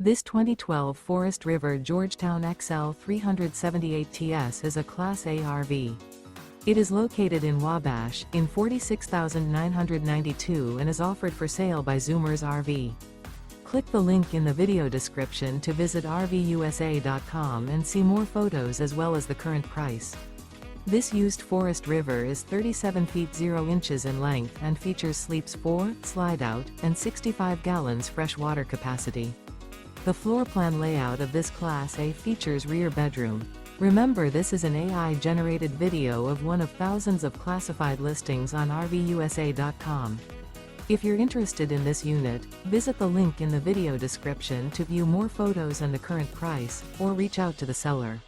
This 2012 Forest River Georgetown XL 378TS is a Class A RV. It is located in Wabash, in 46,992 and is offered for sale by Zoomers RV. Click the link in the video description to visit RVUSA.com and see more photos as well as the current price. This used Forest River is 37 feet 0 inches in length and features sleeps 4, Slideout, and 65 gallons fresh water capacity. The floor plan layout of this Class A features rear bedroom. Remember, this is an AI-generated video of one of thousands of classified listings on RVUSA.com. If you're interested in this unit, visit the link in the video description to view more photos and the current price, or reach out to the seller.